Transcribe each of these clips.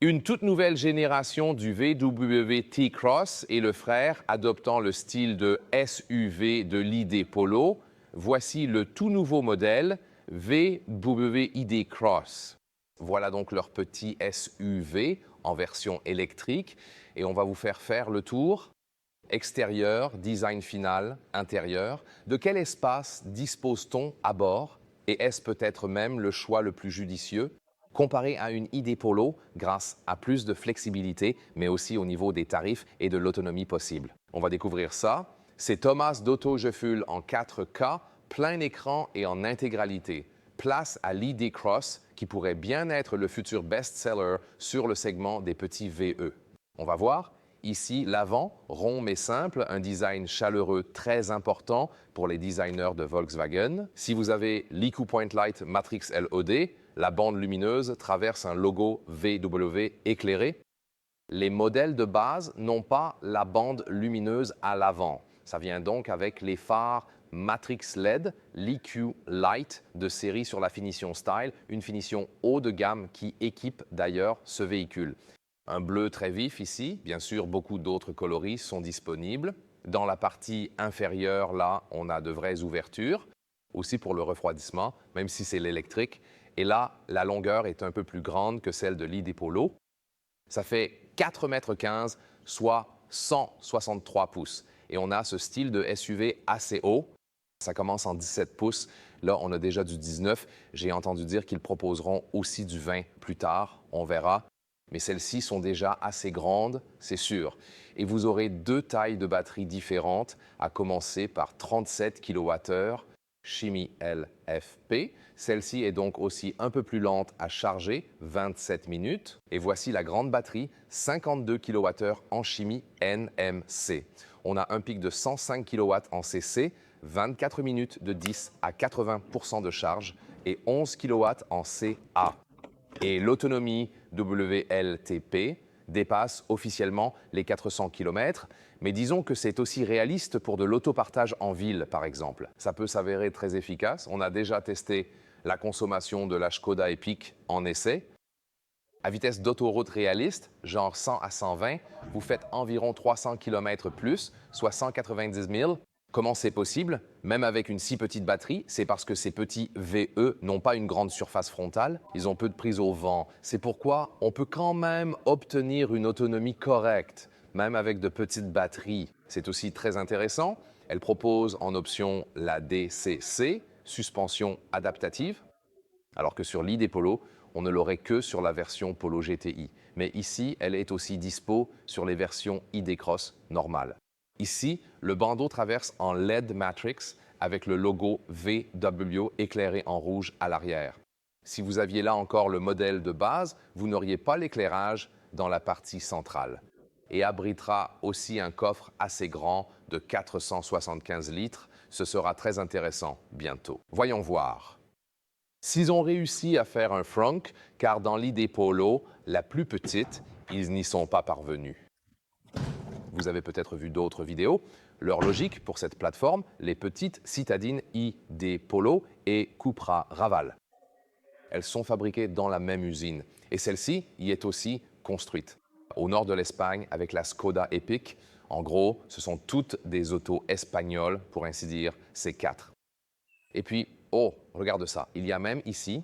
Une toute nouvelle génération du VW T-Cross et le frère adoptant le style de SUV de l'ID Polo. Voici le tout nouveau modèle VW ID Cross. Voilà donc leur petit SUV en version électrique et on va vous faire le tour. Extérieur, design final, intérieur. De quel espace dispose-t-on à bord? Et est-ce peut-être même le choix le plus judicieux? Comparé à une ID Polo grâce à plus de flexibilité, mais aussi au niveau des tarifs et de l'autonomie possible. On va découvrir ça. C'est Thomas d'Auto-Gefühl en 4K, plein écran et en intégralité. Place à l'ID Cross qui pourrait bien être le futur best-seller sur le segment des petits VE. On va voir. Ici, l'avant, rond mais simple, un design chaleureux très important pour les designers de Volkswagen. Si vous avez l'EQ Point Light Matrix LOD, la bande lumineuse traverse un logo VW éclairé. Les modèles de base n'ont pas la bande lumineuse à l'avant. Ça vient donc avec les phares Matrix LED, l'EQ Light de série sur la finition Style, une finition haut de gamme qui équipe d'ailleurs ce véhicule. Un bleu très vif ici, bien sûr beaucoup d'autres coloris sont disponibles. Dans la partie inférieure, là, on a de vraies ouvertures, aussi pour le refroidissement, même si c'est l'électrique. Et là, la longueur est un peu plus grande que celle de l'ID Polo. Ça fait 4,15 m, soit 163 pouces. Et on a ce style de SUV assez haut. Ça commence en 17 pouces. Là, on a déjà du 19. J'ai entendu dire qu'ils proposeront aussi du 20 plus tard. On verra. Mais celles-ci sont déjà assez grandes, c'est sûr. Et vous aurez deux tailles de batterie différentes, à commencer par 37 kWh Shimi LFP. Celle-ci est donc aussi un peu plus lente à charger, 27 minutes. Et voici la grande batterie, 52 kWh en Shimi NMC. On a un pic de 105 kW en CC, 24 minutes de 10 à 80% de charge et 11 kW en CA. Et l'autonomie WLTP dépasse officiellement les 400 km, mais disons que c'est aussi réaliste pour de l'autopartage en ville, par exemple. Ça peut s'avérer très efficace. On a déjà testé la consommation de la Škoda Epiq en essai. À vitesse d'autoroute réaliste, genre 100 à 120, vous faites environ 300 km plus, soit 190 000. Comment c'est possible? Même avec une si petite batterie, c'est parce que ces petits VE n'ont pas une grande surface frontale, ils ont peu de prise au vent. C'est pourquoi on peut quand même obtenir une autonomie correcte, même avec de petites batteries. C'est aussi très intéressant. Elle propose en option la DCC, suspension adaptative, alors que sur l'ID Polo, on ne l'aurait que sur la version Polo GTI. Mais ici, elle est aussi dispo sur les versions ID Cross normales. Ici, le bandeau traverse en LED Matrix avec le logo VW éclairé en rouge à l'arrière. Si vous aviez là encore le modèle de base, vous n'auriez pas l'éclairage dans la partie centrale. Et abritera aussi un coffre assez grand de 475 litres. Ce sera très intéressant bientôt. Voyons voir. S'ils ont réussi à faire un frunk, car dans l'ID Polo, la plus petite, ils n'y sont pas parvenus. Vous avez peut-être vu d'autres vidéos. Leur logique pour cette plateforme, les petites citadines ID Polo et Cupra Raval. Elles sont fabriquées dans la même usine. Et celle-ci y est aussi construite. Au nord de l'Espagne, avec la Škoda Epiq. En gros, ce sont toutes des autos espagnoles, pour ainsi dire, ces quatre. Et puis, oh, regarde ça. Il y a même ici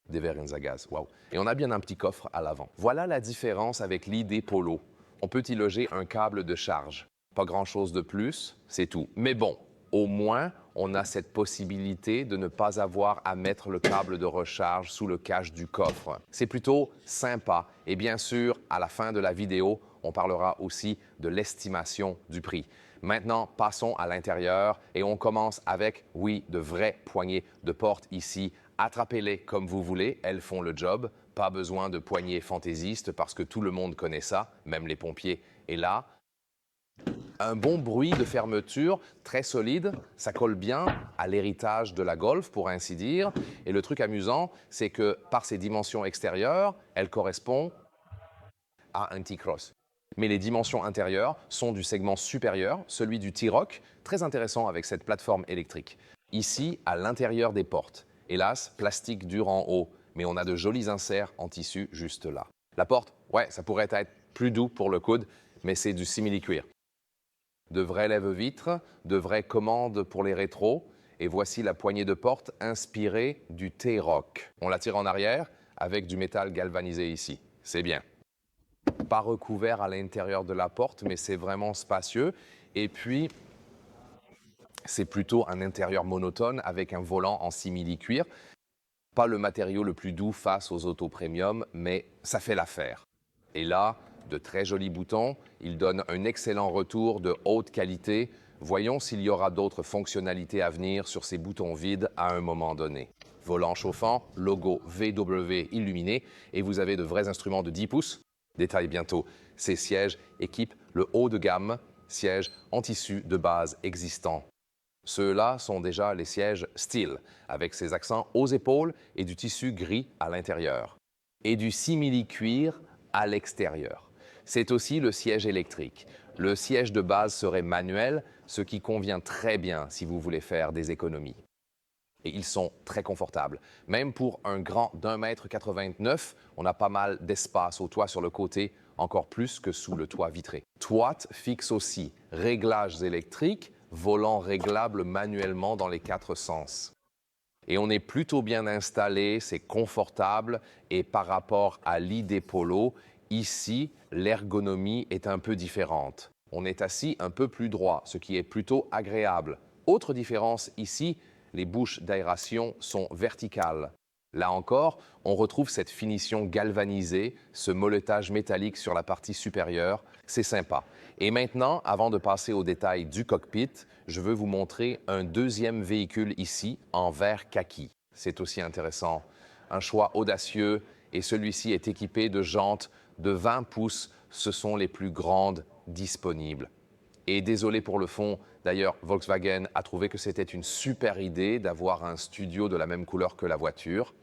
des verres à gaz. Wow. Et on a bien un petit coffre à l'avant. Voilà la différence avec l'ID Polo. On peut y loger un câble de charge. Pas grand-chose de plus, c'est tout. Mais bon, au moins, on a cette possibilité de ne pas avoir à mettre le câble de recharge sous le cache du coffre. C'est plutôt sympa. Et bien sûr, à la fin de la vidéo, on parlera aussi de l'estimation du prix. Maintenant, passons à l'intérieur et on commence avec, oui, de vraies poignées de porte ici. Attrapez-les comme vous voulez, elles font le job. Pas besoin de poignées fantaisistes parce que tout le monde connaît ça, même les pompiers. Et là, un bon bruit de fermeture, très solide, ça colle bien à l'héritage de la Golf, pour ainsi dire. Et le truc amusant, c'est que par ses dimensions extérieures, elle correspond à un T-Cross. Mais les dimensions intérieures sont du segment supérieur, celui du T-Roc, très intéressant avec cette plateforme électrique. Ici, à l'intérieur des portes. Hélas, plastique dur en haut, mais on a de jolis inserts en tissu juste là. La porte, ouais, ça pourrait être plus doux pour le coude, mais c'est du simili-cuir. De vrais lève-vitres, de vraies commandes pour les rétros, et voici la poignée de porte inspirée du T-Rock. On la tire en arrière avec du métal galvanisé ici. C'est bien. Pas recouvert à l'intérieur de la porte, mais c'est vraiment spacieux. Et puis, c'est plutôt un intérieur monotone avec un volant en simili-cuir. Pas le matériau le plus doux face aux autos premium, mais ça fait l'affaire. Et là, de très jolis boutons, ils donnent un excellent retour de haute qualité. Voyons s'il y aura d'autres fonctionnalités à venir sur ces boutons vides à un moment donné. Volant chauffant, logo VW illuminé, et vous avez de vrais instruments de 10 pouces. Détail bientôt, ces sièges équipent le haut de gamme, sièges en tissu de base existant. Ceux-là sont déjà les sièges style, avec ses accents aux épaules et du tissu gris à l'intérieur. Et du simili-cuir à l'extérieur. C'est aussi le siège électrique. Le siège de base serait manuel, ce qui convient très bien si vous voulez faire des économies. Et ils sont très confortables. Même pour un grand d'1,89 m, on a pas mal d'espace au toit sur le côté, encore plus que sous le toit vitré. Toit fixe aussi, réglages électriques, volant réglable manuellement dans les 4 sens. Et on est plutôt bien installé, c'est confortable, et par rapport à l'ID Polo, ici, l'ergonomie est un peu différente. On est assis un peu plus droit, ce qui est plutôt agréable. Autre différence ici, les bouches d'aération sont verticales. Là encore, on retrouve cette finition galvanisée, ce moletage métallique sur la partie supérieure. C'est sympa. Et maintenant, avant de passer aux détails du cockpit, je veux vous montrer un deuxième véhicule ici, en vert kaki. C'est aussi intéressant. Un choix audacieux, et celui-ci est équipé de jantes de 20 pouces. Ce sont les plus grandes disponibles. Et désolé pour le fond, d'ailleurs, Volkswagen a trouvé que c'était une super idée d'avoir un studio de la même couleur que la voiture.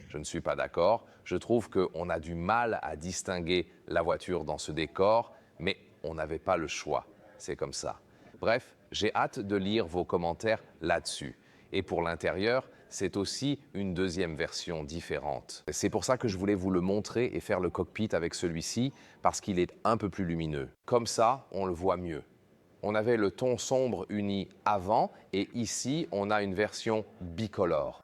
Je ne suis pas d'accord. Je trouve qu'on a du mal à distinguer la voiture dans ce décor, mais on n'avait pas le choix. C'est comme ça. Bref, j'ai hâte de lire vos commentaires là-dessus. Et pour l'intérieur, c'est aussi une deuxième version différente. C'est pour ça que je voulais vous le montrer et faire le cockpit avec celui-ci, parce qu'il est un peu plus lumineux. Comme ça, on le voit mieux. On avait le ton sombre uni avant, et ici, on a une version bicolore.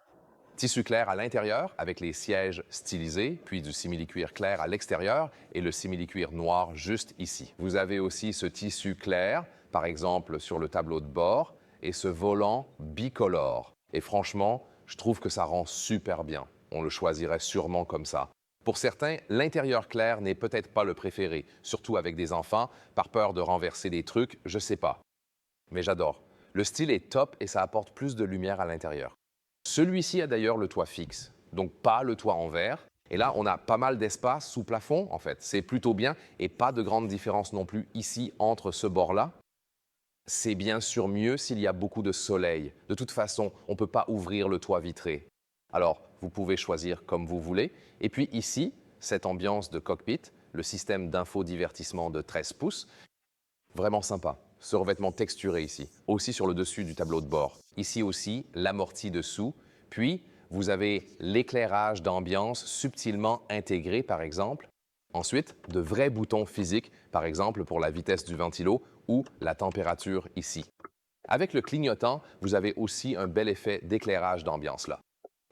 Tissu clair à l'intérieur avec les sièges stylisés, puis du simili-cuir clair à l'extérieur et le simili-cuir noir juste ici. Vous avez aussi ce tissu clair, par exemple sur le tableau de bord, et ce volant bicolore. Et franchement, je trouve que ça rend super bien. On le choisirait sûrement comme ça. Pour certains, l'intérieur clair n'est peut-être pas le préféré, surtout avec des enfants, par peur de renverser des trucs, je sais pas. Mais j'adore. Le style est top et ça apporte plus de lumière à l'intérieur. Celui-ci a d'ailleurs le toit fixe, donc pas le toit en verre. Et là, on a pas mal d'espace sous plafond, en fait. C'est plutôt bien et pas de grande différence non plus ici entre ce bord-là. C'est bien sûr mieux s'il y a beaucoup de soleil. De toute façon, on ne peut pas ouvrir le toit vitré. Alors, vous pouvez choisir comme vous voulez. Et puis ici, cette ambiance de cockpit, le système d'infodivertissement de 13 pouces, vraiment sympa. Ce revêtement texturé ici, aussi sur le dessus du tableau de bord. Ici aussi, l'amorti dessous. Puis, vous avez l'éclairage d'ambiance subtilement intégré, par exemple. Ensuite, de vrais boutons physiques, par exemple pour la vitesse du ventilo ou la température ici. Avec le clignotant, vous avez aussi un bel effet d'éclairage d'ambiance là.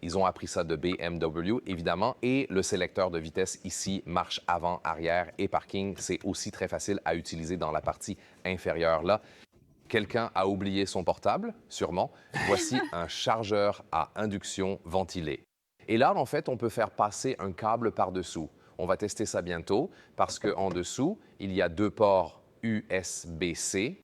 Ils ont appris ça de BMW, évidemment, et le sélecteur de vitesse ici, marche avant, arrière et parking, c'est aussi très facile à utiliser dans la partie inférieure là. Quelqu'un a oublié son portable, sûrement. Voici un chargeur à induction ventilé. Et là, en fait, on peut faire passer un câble par-dessous. On va tester ça bientôt parce qu'en dessous, il y a 2 ports USB-C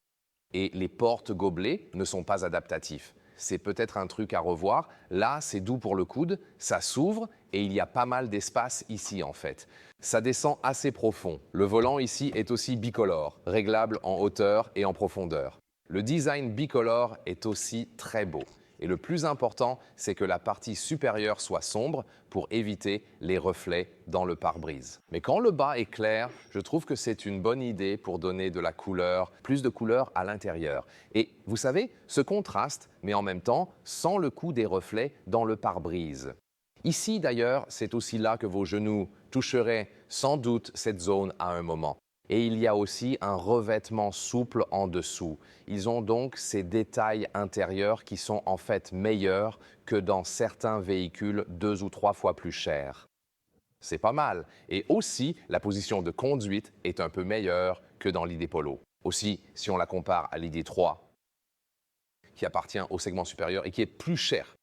et les portes gobelets ne sont pas adaptatifs. C'est peut-être un truc à revoir. Là, c'est doux pour le coude, ça s'ouvre et il y a pas mal d'espace ici en fait. Ça descend assez profond. Le volant ici est aussi bicolore, réglable en hauteur et en profondeur. Le design bicolore est aussi très beau. Et le plus important, c'est que la partie supérieure soit sombre pour éviter les reflets dans le pare-brise. Mais quand le bas est clair, je trouve que c'est une bonne idée pour donner de la couleur, plus de couleur à l'intérieur. Et vous savez, ce contraste, mais en même temps, sans le coup des reflets dans le pare-brise. Ici d'ailleurs, c'est aussi là que vos genoux toucherait sans doute cette zone à un moment. Et il y a aussi un revêtement souple en dessous. Ils ont donc ces détails intérieurs qui sont en fait meilleurs que dans certains véhicules 2 ou 3 fois plus chers. C'est pas mal. Et aussi, la position de conduite est un peu meilleure que dans l'ID Polo. Aussi, si on la compare à l'ID 3, qui appartient au segment supérieur et qui est plus cher.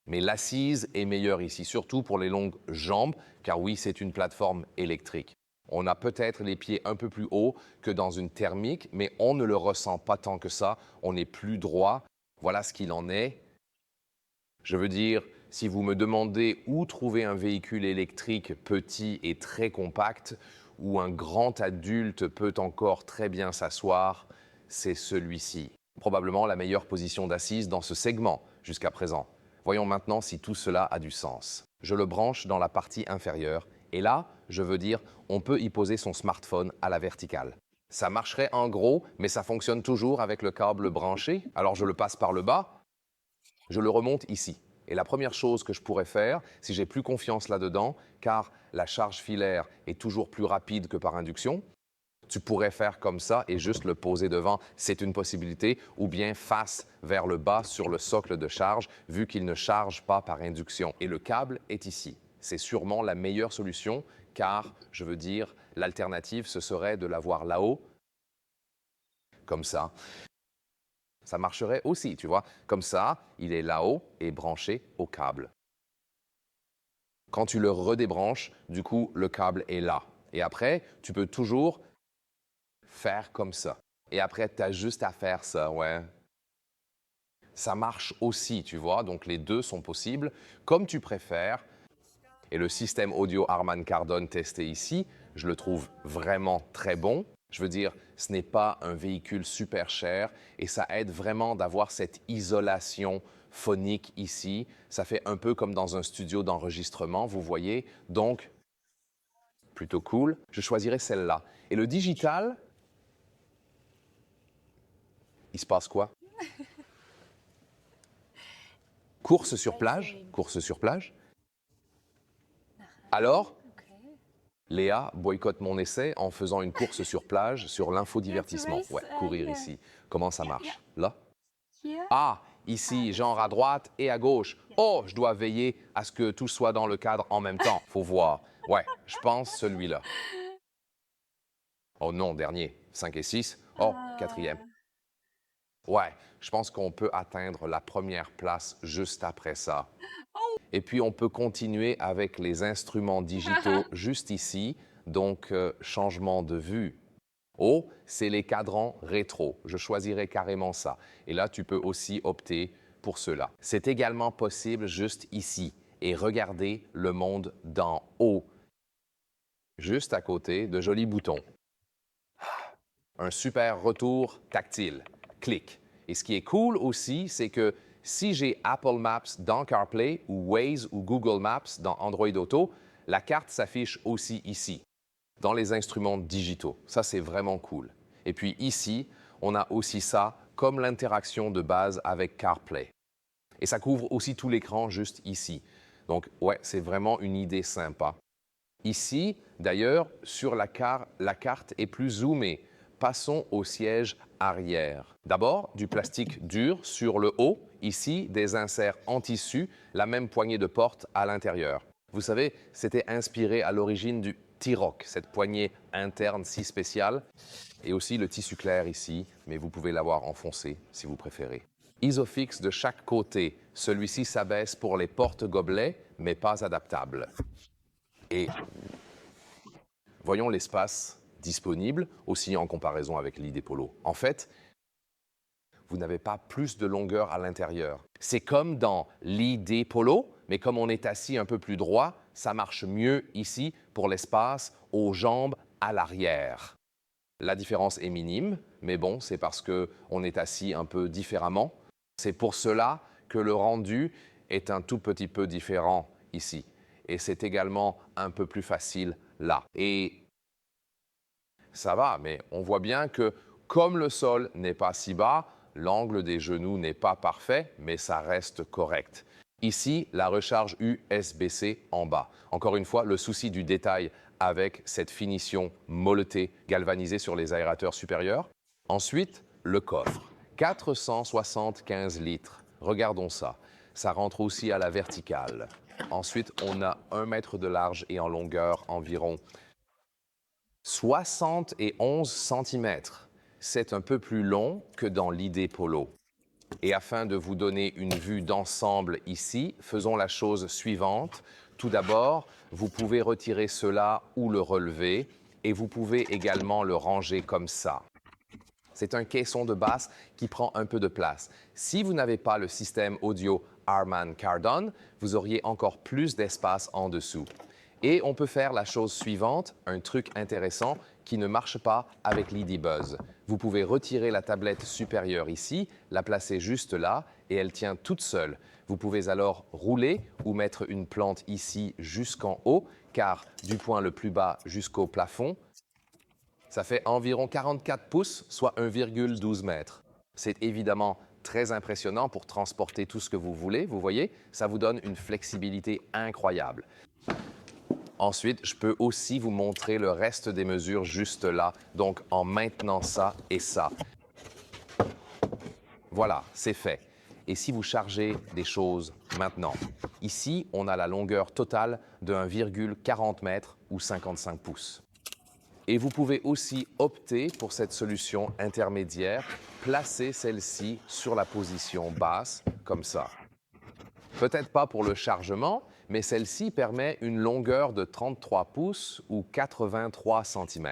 Mais l'assise est meilleure ici, surtout pour les longues jambes, car oui, c'est une plateforme électrique. On a peut-être les pieds un peu plus hauts que dans une thermique, mais on ne le ressent pas tant que ça. On est plus droit. Voilà ce qu'il en est. Je veux dire, si vous me demandez où trouver un véhicule électrique petit et très compact, où un grand adulte peut encore très bien s'asseoir, c'est celui-ci. Probablement la meilleure position d'assise dans ce segment jusqu'à présent. Voyons maintenant si tout cela a du sens. Je le branche dans la partie inférieure et là, je veux dire, on peut y poser son smartphone à la verticale. Ça marcherait en gros, mais ça fonctionne toujours avec le câble branché. Alors je le passe par le bas, je le remonte ici. Et la première chose que je pourrais faire, si j'ai plus confiance là-dedans, car la charge filaire est toujours plus rapide que par induction, tu pourrais faire comme ça et juste le poser devant, c'est une possibilité, ou bien face vers le bas sur le socle de charge, vu qu'il ne charge pas par induction. Et le câble est ici. C'est sûrement la meilleure solution, car, je veux dire, l'alternative, ce serait de l'avoir là-haut, comme ça. Ça marcherait aussi, tu vois. Comme ça, il est là-haut et branché au câble. Quand tu le redébranches, du coup, le câble est là. Et après, tu peux toujours faire comme ça. Et après, tu as juste à faire ça, ouais. Ça marche aussi, tu vois, donc les deux sont possibles, comme tu préfères. Et le système audio Harman Kardon testé ici, je le trouve vraiment très bon. Je veux dire, ce n'est pas un véhicule super cher et ça aide vraiment d'avoir cette isolation phonique ici. Ça fait un peu comme dans un studio d'enregistrement, vous voyez. Donc, plutôt cool. Je choisirais celle-là. Et le digital, il se passe quoi? Course sur plage? Course sur plage? Alors, Léa boycotte mon essai en faisant une course sur plage sur l'infodivertissement. Ouais, courir ici. Comment ça marche? Là? Ah, ici, genre à droite et à gauche. Oh, je dois veiller à ce que tout soit dans le cadre en même temps. Faut voir. Ouais, je pense celui-là. Oh non, dernier. 5 et 6. Oh, quatrième. Ouais, je pense qu'on peut atteindre la première place juste après ça. Et puis, on peut continuer avec les instruments digitaux juste ici. Donc, changement de vue. Oh, c'est les cadrans rétro. Je choisirais carrément ça. Et là, tu peux aussi opter pour cela. C'est également possible juste ici. Et regardez le monde d'en haut. Juste à côté de jolis boutons. Un super retour tactile. Clic. Et ce qui est cool aussi, c'est que si j'ai Apple Maps dans CarPlay ou Waze ou Google Maps dans Android Auto, la carte s'affiche aussi ici, dans les instruments digitaux. Ça, c'est vraiment cool. Et puis ici, on a aussi ça comme l'interaction de base avec CarPlay. Et ça couvre aussi tout l'écran juste ici. Donc, ouais, c'est vraiment une idée sympa. Ici, d'ailleurs, sur la carte est plus zoomée. Passons au siège arrière. D'abord, du plastique dur sur le haut. Ici, des inserts en tissu, la même poignée de porte à l'intérieur. Vous savez, c'était inspiré à l'origine du T-Roc, cette poignée interne si spéciale. Et aussi le tissu clair ici, mais vous pouvez l'avoir enfoncé si vous préférez. Isofix de chaque côté. Celui-ci s'abaisse pour les porte-gobelets, mais pas adaptable. Et voyons l'espace disponible, aussi en comparaison avec l'ID Polo. En fait, vous n'avez pas plus de longueur à l'intérieur. C'est comme dans l'ID Polo, mais comme on est assis un peu plus droit, ça marche mieux ici pour l'espace aux jambes à l'arrière. La différence est minime, mais bon, c'est parce qu'on est assis un peu différemment. C'est pour cela que le rendu est un tout petit peu différent ici. Et c'est également un peu plus facile là. Et ça va, mais on voit bien que comme le sol n'est pas si bas, l'angle des genoux n'est pas parfait, mais ça reste correct. Ici, la recharge USB-C en bas. Encore une fois, le souci du détail avec cette finition mouletée galvanisée sur les aérateurs supérieurs. Ensuite, le coffre. 475 litres. Regardons ça. Ça rentre aussi à la verticale. Ensuite, on a 1 mètre de large et en longueur environ 71 centimètres. C'est un peu plus long que dans l'idée Polo. Et afin de vous donner une vue d'ensemble ici, faisons la chose suivante. Tout d'abord, vous pouvez retirer cela ou le relever et vous pouvez également le ranger comme ça. C'est un caisson de basse qui prend un peu de place. Si vous n'avez pas le système audio Harman Kardon, vous auriez encore plus d'espace en dessous. Et on peut faire la chose suivante, un truc intéressant qui ne marche pas avec l'ED-Buzz. Vous pouvez retirer la tablette supérieure ici, la placer juste là, et elle tient toute seule. Vous pouvez alors rouler ou mettre une plante ici jusqu'en haut, car du point le plus bas jusqu'au plafond, ça fait environ 44 pouces, soit 1,12 mètres. C'est évidemment très impressionnant pour transporter tout ce que vous voulez, vous voyez, ça vous donne une flexibilité incroyable. Ensuite, je peux aussi vous montrer le reste des mesures juste là, donc en maintenant ça et ça. Voilà, c'est fait. Et si vous chargez des choses maintenant, ici, on a la longueur totale de 1,40 mètres ou 55 pouces. Et vous pouvez aussi opter pour cette solution intermédiaire, placer celle-ci sur la position basse, comme ça. Peut-être pas pour le chargement, mais celle-ci permet une longueur de 33 pouces ou 83 cm.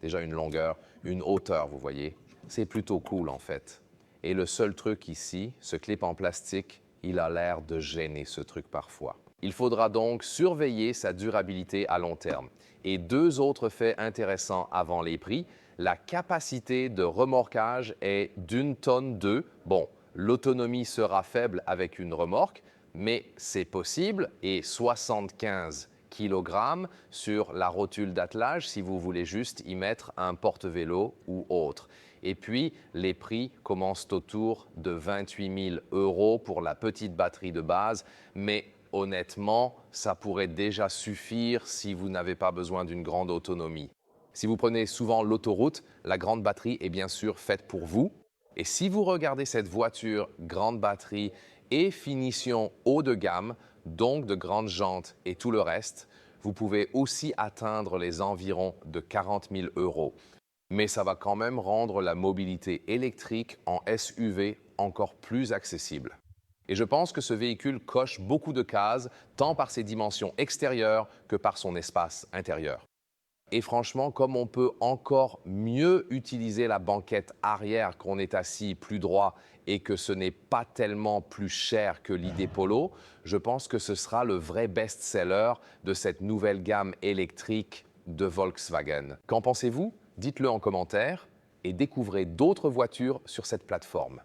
Déjà une longueur, une hauteur, vous voyez. C'est plutôt cool en fait. Et le seul truc ici, ce clip en plastique, il a l'air de gêner ce truc parfois. Il faudra donc surveiller sa durabilité à long terme. Et deux autres faits intéressants avant les prix. La capacité de remorquage est d'1,2 tonne. Bon, l'autonomie sera faible avec une remorque, mais c'est possible, et 75 kg sur la rotule d'attelage si vous voulez juste y mettre un porte-vélo ou autre. Et puis, les prix commencent autour de 28 000 € pour la petite batterie de base, mais honnêtement, ça pourrait déjà suffire si vous n'avez pas besoin d'une grande autonomie. Si vous prenez souvent l'autoroute, la grande batterie est bien sûr faite pour vous. Et si vous regardez cette voiture grande batterie et finition haut de gamme, donc de grandes jantes et tout le reste, vous pouvez aussi atteindre les environs de 40 000 €. Mais ça va quand même rendre la mobilité électrique en SUV encore plus accessible. Et je pense que ce véhicule coche beaucoup de cases, tant par ses dimensions extérieures que par son espace intérieur. Et franchement, comme on peut encore mieux utiliser la banquette arrière qu'on est assis plus droit et que ce n'est pas tellement plus cher que l'idée Polo, je pense que ce sera le vrai best-seller de cette nouvelle gamme électrique de Volkswagen. Qu'en pensez-vous? Dites-le en commentaire et découvrez d'autres voitures sur cette plateforme.